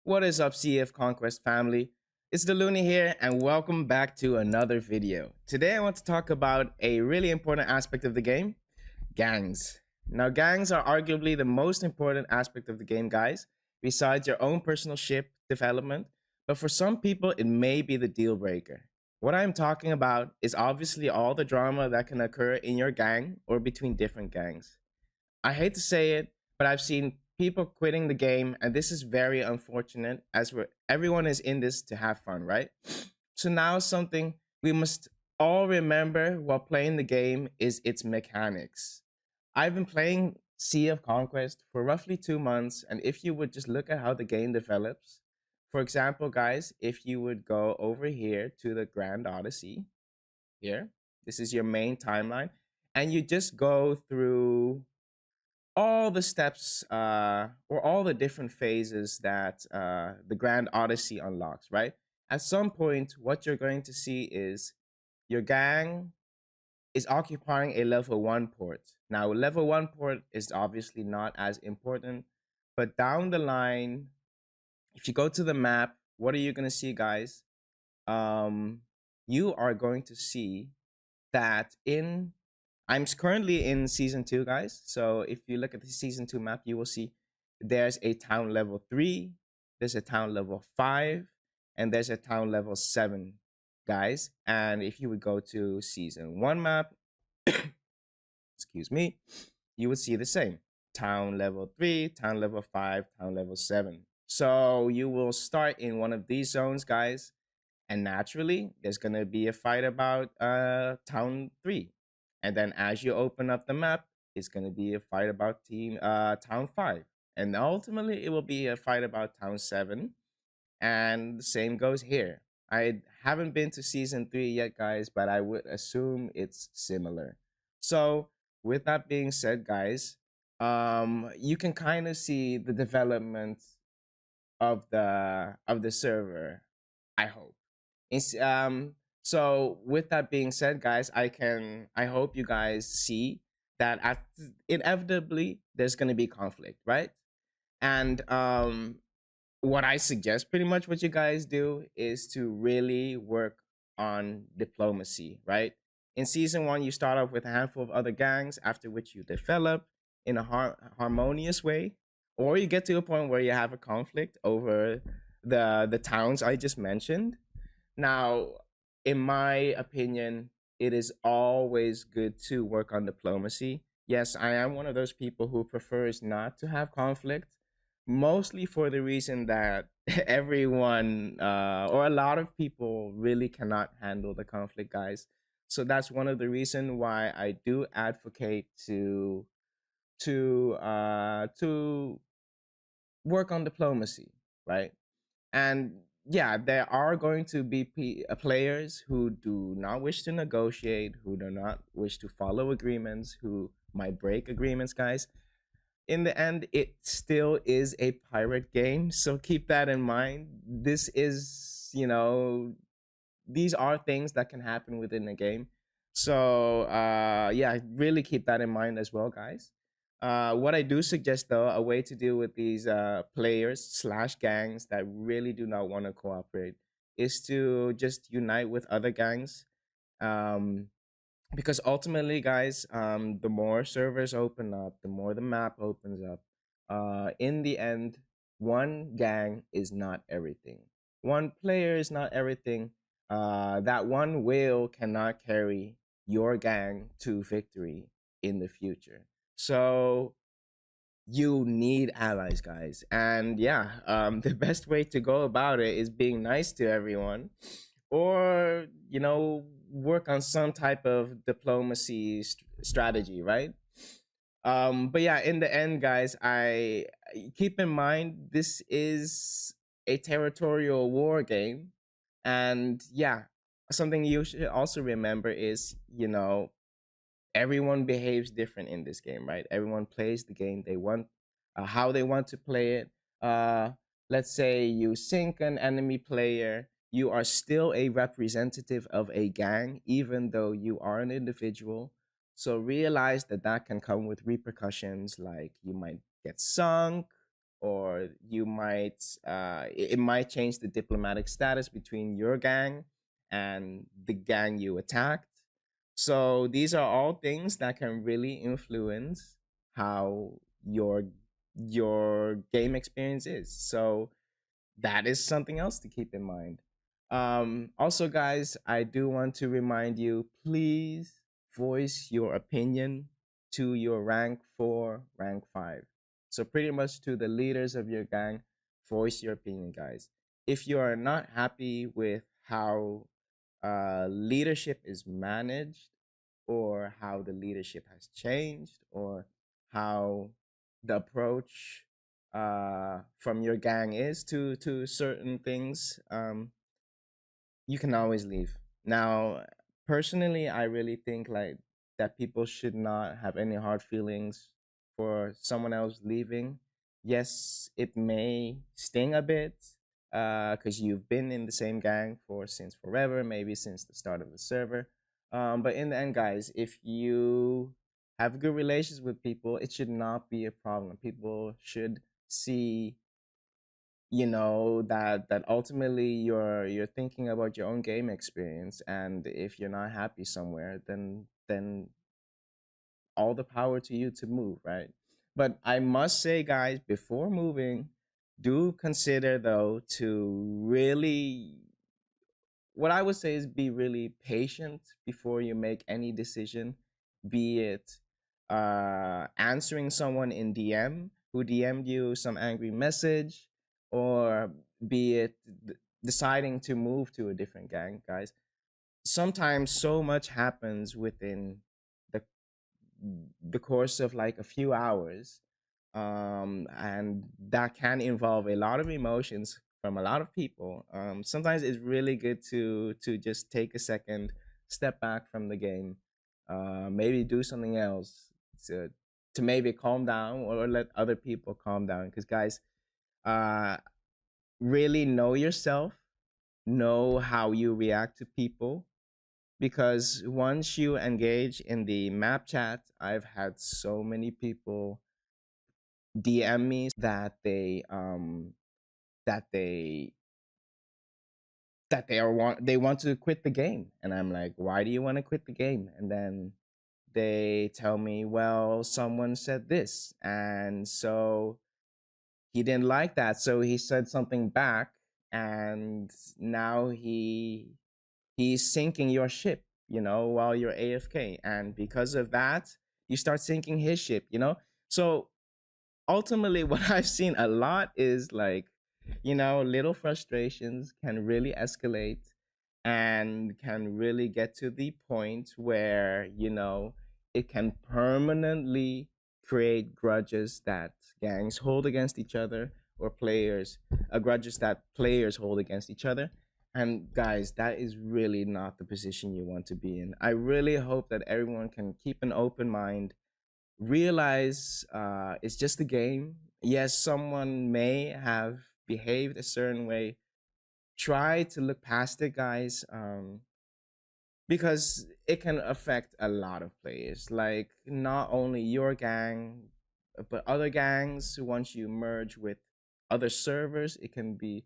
What is up, CF Conquest family? It's the Looney here, and welcome back to another video. Today, I want to talk about a really important aspect of the game, gangs. Now, gangs are arguably the most important aspect of the game, guys, besides your own personal ship development. But for some people, it may be the deal breaker. What I'm talking about is obviously all the drama that can occur in your gang or between different gangs. I hate to say it, but I've seen people quitting the game, and this is very unfortunate as everyone is in this to have fun, right? So now something we must all remember while playing the game is its mechanics. I've been playing Sea of Conquest for roughly 2 months, and if you would just look at how the game develops, for example, guys, if you would go over here to the Grand Odyssey, here, this is your main timeline, and you just go through all the steps or all the different phases that the Grand Odyssey unlocks, right? At some point, what you're going to see is your gang is occupying a level 1 port. Now, level 1 port is obviously not as important, but down the line, if you go to the map, what are you going to see, guys? You are going to see that I'm currently in season 2, guys. So if you look at the season 2 map, you will see there's a town level 3, there's a town level 5, and there's a town level 7, guys. And if you would go to season 1 map, excuse me, you would see the same. Town level 3, town level 5, town level 7. So you will start in one of these zones, guys. And naturally, there's going to be a fight about town 3. And then as you open up the map, it's going to be a fight about town 5. And ultimately, it will be a fight about town 7. And the same goes here. I haven't been to season 3 yet, guys, but I would assume it's similar. So with that being said, guys, you can kind of see the development of the server, I hope. So with that being said, guys, I hope you guys see that inevitably there's gonna be conflict, right? And what I suggest, pretty much what you guys do, is to really work on diplomacy, right? In season 1, you start off with a handful of other gangs, after which you develop in a harmonious way, or you get to a point where you have a conflict over the towns I just mentioned. Now, in my opinion, it is always good to work on diplomacy. Yes, I am one of those people who prefers not to have conflict, mostly for the reason that everyone or a lot of people really cannot handle the conflict, guys. So that's one of the reason why I do advocate to work on diplomacy, right? And yeah, there are going to be players who do not wish to negotiate, who do not wish to follow agreements, who might break agreements, guys. In the end, it still is a pirate game. So keep that in mind. This is, these are things that can happen within the game. So yeah, really keep that in mind as well, guys. What I do suggest, though, a way to deal with these players slash gangs that really do not want to cooperate is to just unite with other gangs. Um, because ultimately, guys, the more servers open up, the more the map opens up. In the end, one gang is not everything. One player is not everything. That one whale cannot carry your gang to victory in the future. So you need allies, guys. And yeah, the best way to go about it is being nice to everyone, or work on some type of diplomacy strategy, right? But yeah, in the end, guys, I keep in mind this is a territorial war game, and yeah, something you should also remember is everyone behaves different in this game, right? Everyone plays the game they want, how they want to play it. Let's say you sink an enemy player, you are still a representative of a gang, even though you are an individual. So realize that that can come with repercussions, like you might get sunk, or you might it might change the diplomatic status between your gang and the gang you attacked. So these are all things that can really influence how your game experience is. So that is something else to keep in mind. Also, guys, I do want to remind you, please voice your opinion to your rank 4, rank 5. So, pretty much to the leaders of your gang, voice your opinion, guys. If you are not happy with how leadership is managed, or how the leadership has changed, or how the approach from your gang is to certain things, you can always leave. Now, personally, I really think like that people should not have any hard feelings for someone else leaving. Yes, it may sting a bit because you've been in the same gang for since forever, maybe since the start of the server. But in the end, guys, if you have good relations with people, it should not be a problem. People should see, that ultimately you're thinking about your own game experience, and if you're not happy somewhere, then all the power to you to move, right? But I must say, guys, before moving, do consider though to really, what I would say is, be really patient before you make any decision, be it answering someone in DM who DM'd you some angry message, or be it deciding to move to a different gang, guys. Sometimes so much happens within the the course of like a few hours, and that can involve a lot of emotions from a lot of people. Sometimes it's really good to just take a second, step back from the game, maybe do something else to to maybe calm down, or let other people calm down, because guys, uh really know yourself, know how you react to people, because once you engage in the map chat, I've had so many people DM me that they want to quit the game, and I'm like, why do you want to quit the game? And then they tell me, well, someone said this, and so he didn't like that, so he said something back, and now he's sinking your ship, while you're AFK. And because of that, you start sinking his ship. So ultimately, what I've seen a lot is like, little frustrations can really escalate and can really get to the point where, it can permanently create grudges that gangs hold against each other, or grudges that players hold against each other. And guys, that is really not the position you want to be in. I really hope that everyone can keep an open mind, realize it's just a game. Yes, someone may have behaved a certain way. Try to look past it, guys, because it can affect a lot of players. Like, not only your gang, but other gangs. Once you merge with other servers, it can be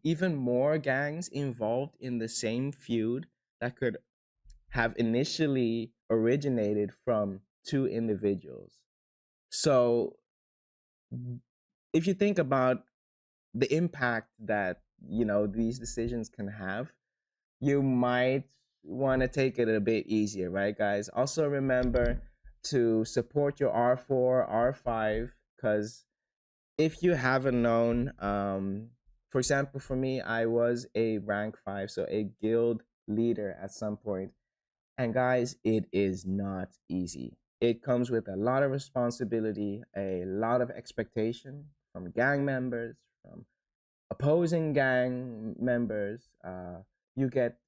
even more gangs involved in the same feud that could have initially originated from two individuals. So if you think about the impact that these decisions can have, you might want to take it a bit easier, right, guys? Also remember to support your R4, R5, because if you haven't known, for example, for me, I was a rank 5, so a guild leader at some point. And guys, it is not easy. It comes with a lot of responsibility, a lot of expectation from gang members, from opposing gang members. You get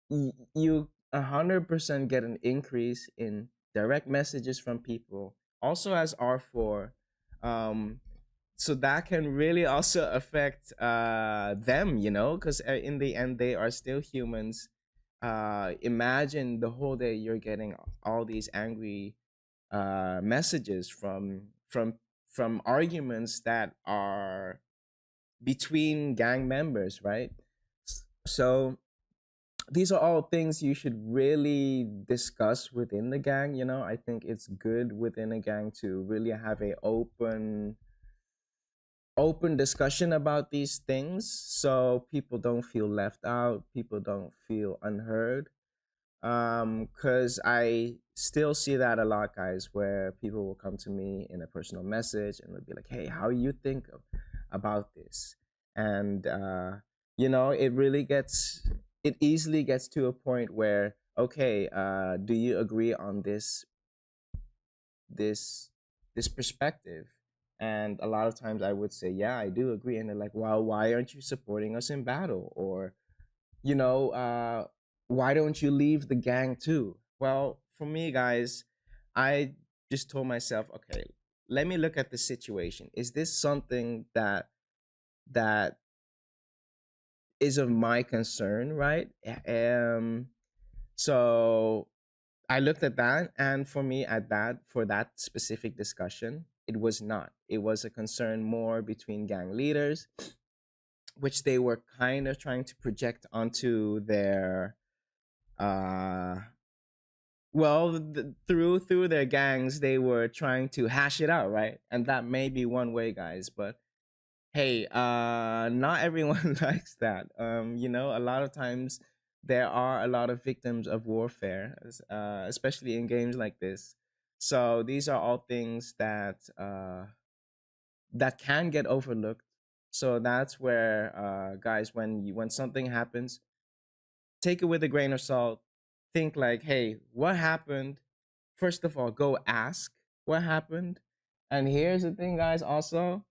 you 100% get an increase in direct messages from people. Also, as R4, um, so that can really also affect them, because in the end they are still humans. Imagine the whole day you're getting all these angry messages from from arguments that are between gang members, right? So these are all things you should really discuss within the gang. I think it's good within a gang to really have a open discussion about these things, so people don't feel left out, people don't feel unheard. Because I still see that a lot, guys, where people will come to me in a personal message and will be like, hey, how you think about this? And it easily gets to a point where, okay, do you agree on this this perspective? And a lot of times I would say, yeah, I do agree. And they're like, well, why aren't you supporting us in battle? Or, you know, uh, why don't you leave the gang too? Well, for me, guys, I just told myself, okay, let me look at the situation. Is this something that is of my concern, right? So I looked at that, and for me, for that specific discussion, it was not. It was a concern more between gang leaders, which they were kind of trying to project onto their uh through their gangs. They were trying to hash it out, right? And that may be one way, guys, but hey, not everyone likes that. A lot of times there are a lot of victims of warfare, especially in games like this. So these are all things that can get overlooked. So that's where, guys, when something happens, take it with a grain of salt. Think like, hey, what happened? First of all, go ask what happened. And here's the thing, guys, also,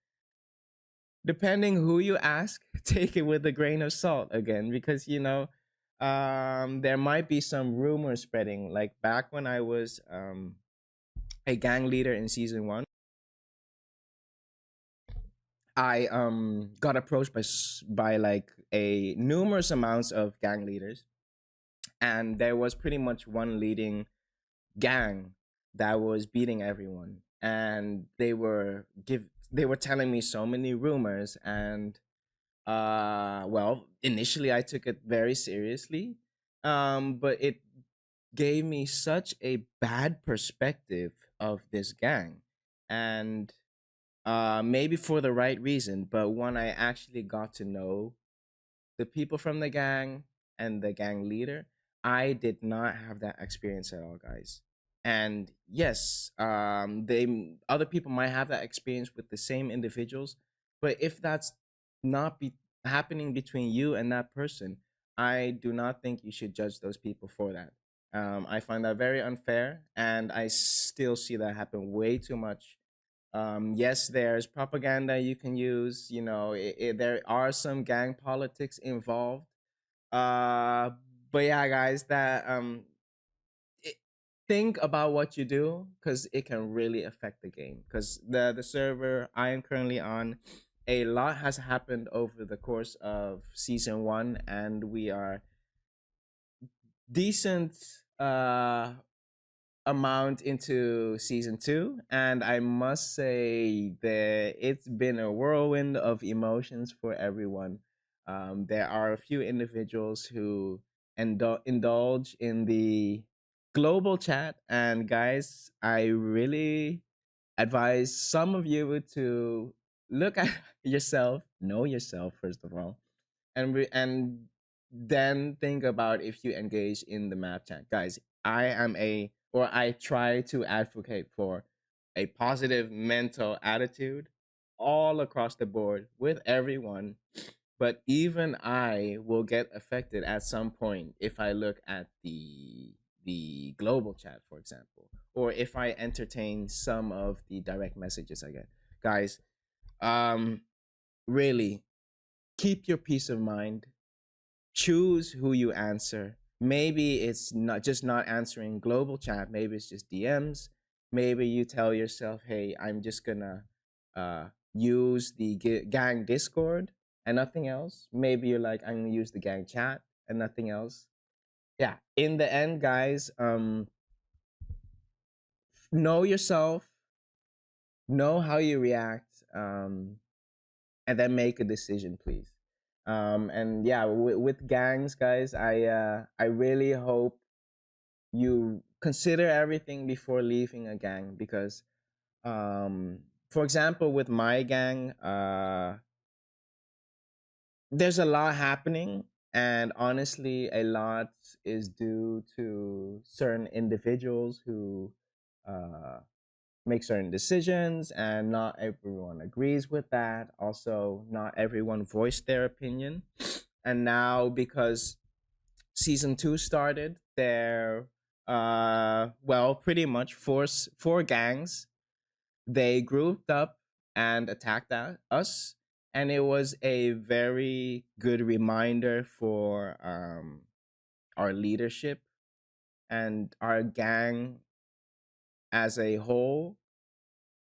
depending who you ask, take it with a grain of salt again, because there might be some rumor spreading. Like back when I was a gang leader in season one, I got approached by like a numerous amounts of gang leaders, and there was pretty much one leading gang that was beating everyone, and they were telling me so many rumors. And well, initially I took it very seriously, but it gave me such a bad perspective of this gang. And maybe for the right reason, but when I actually got to know the people from the gang and the gang leader, I did not have that experience at all, guys. And yes, they other people might have that experience with the same individuals, but if that's not be happening between you and that person, I do not think you should judge those people for that. I find that very unfair, and I still see that happen way too much. Yes, there's propaganda you can use. There are some gang politics involved. Uh, but yeah, guys, it, think about what you do, because it can really affect the game. Because the server I am currently on, a lot has happened over the course of season one, and we are decent amount into season two, and I must say that it's been a whirlwind of emotions for everyone. There are a few individuals who indulge in the global chat, and guys, I really advise some of you to look at yourself, know yourself first of all, and then think about if you engage in the map chat, guys. I try to advocate for a positive mental attitude all across the board with everyone, but even I will get affected at some point if I look at the global chat, for example, or if I entertain some of the direct messages I get. Guys, um really, keep your peace of mind. Choose who you answer. Maybe it's not answering global chat. Maybe it's just DMs. Maybe you tell yourself, "Hey, I'm just gonna use the gang Discord and nothing else." Maybe you're like, "I'm gonna use the gang chat and nothing else." Yeah. In the end, guys, know yourself, know how you react, and then make a decision, please. And yeah, with gangs, guys, I really hope you consider everything before leaving a gang, because for example, with my gang, there's a lot happening, and honestly a lot is due to certain individuals who uh, make certain decisions, and not everyone agrees with that. Also, not everyone voiced their opinion. And now, because season 2 started, there well, pretty much four gangs, they grouped up and attacked us, and it was a very good reminder for our leadership and our gang as a whole,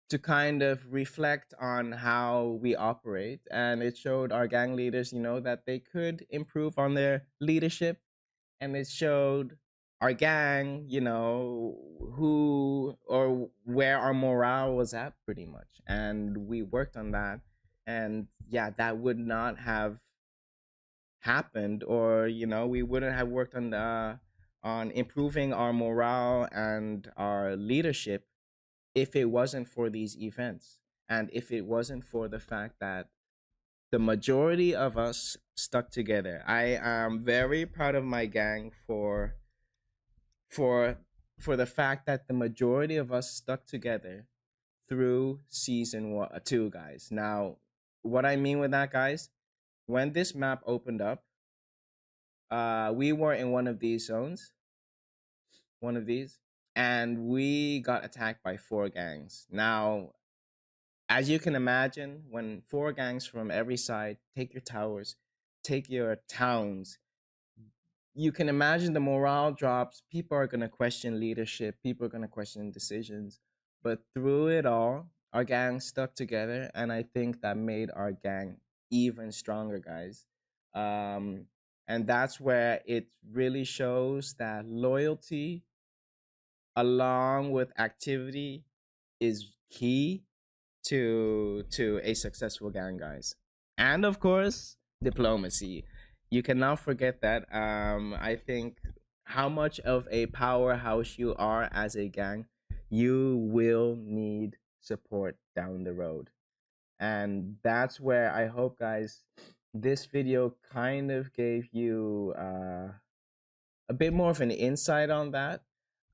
to kind of reflect on how we operate. And it showed our gang leaders, that they could improve on their leadership. And it showed our gang, who or where our morale was at, pretty much. And we worked on that. And yeah, that would not have happened, or we wouldn't have worked on improving our morale and our leadership, if it wasn't for these events, and if it wasn't for the fact that the majority of us stuck together. I am very proud of my gang for for the fact that the majority of us stuck together through season 2, guys. Now, what I mean with that, guys, when this map opened up, we were in one of these zones, one of these, and we got attacked by four gangs. Now, as you can imagine, when four gangs from every side take your towers, take your towns, you can imagine the morale drops. People are going to question leadership, people are going to question decisions. But through it all, our gang stuck together, and I think that made our gang even stronger, guys. Um, and that's where it really shows that loyalty along with activity is key to a successful gang, guys. And of course, diplomacy. You cannot forget that. I think how much of a powerhouse you are as a gang, you will need support down the road. And that's where I hope, guys, this video kind of gave you a bit more of an insight on that.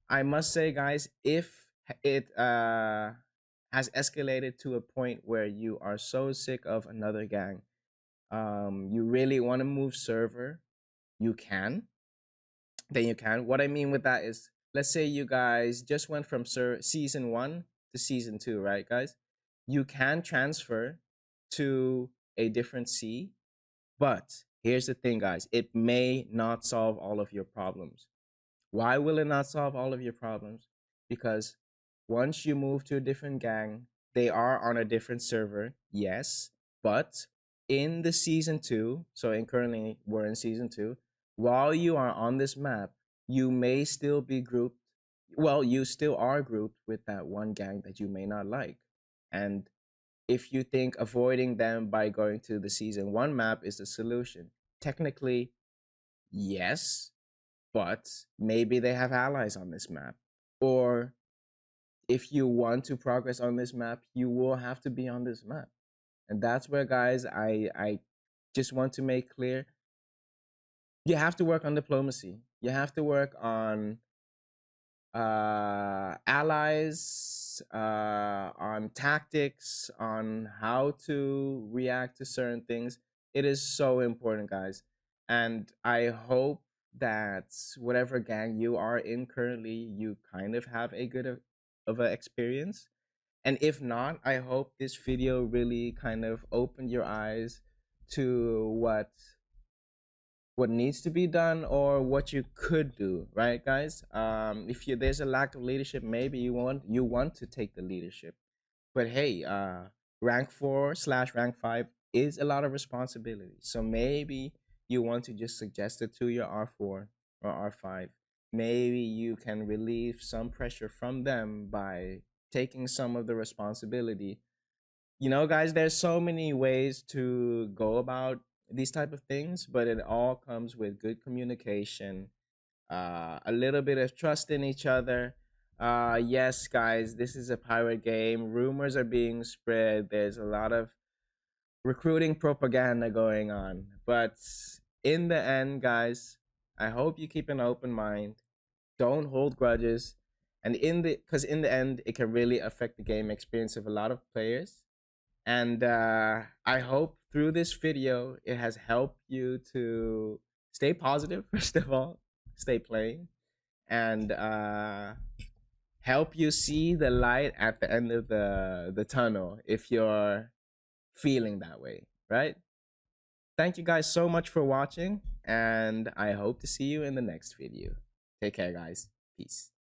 I must say, guys, if it has escalated to a point where you are so sick of another gang, you really want to move server, you can. Then you can. What I mean with that is, let's say you guys just went from season 1 to season 2, right, guys? You can transfer to a different C, but here's the thing, guys, it may not solve all of your problems. Why will it not solve all of your problems? Because once you move to a different gang, they are on a different server, yes, but in the season 2, so in currently we're in season 2, while you are on this map, you may still be grouped. Well, you still are grouped with that one gang that you may not like. And if you think avoiding them by going to the season 1 map is the solution, technically, yes, but maybe they have allies on this map. Or if you want to progress on this map, you will have to be on this map. And that's where, guys, I just want to make clear, you have to work on diplomacy. You have to work on allies, on tactics, on how to react to certain things. It is so important, guys. And I hope that whatever gang you are in currently, you kind of have a good of an experience. And if not, I hope this video really kind of opened your eyes to what needs to be done, or what you could do, right, guys? If you there's a lack of leadership, maybe you want to take the leadership. But hey, rank 4/rank 5 is a lot of responsibility, so maybe you want to just suggest it to your R4 or R5. Maybe you can relieve some pressure from them by taking some of the responsibility. You know, guys, there's so many ways to go about these type of things, but it all comes with good communication, a little bit of trust in each other. Yes, guys, this is a pirate game. Rumors are being spread. There's a lot of recruiting propaganda going on. But in the end, guys, I hope you keep an open mind. Don't hold grudges. And because in the end, it can really affect the game experience of a lot of players. And I hope through this video, it has helped you to stay positive, first of all, stay playing, and help you see the light at the end of the tunnel if you're feeling that way, right? Thank you guys so much for watching, and I hope to see you in the next video. Take care, guys. Peace.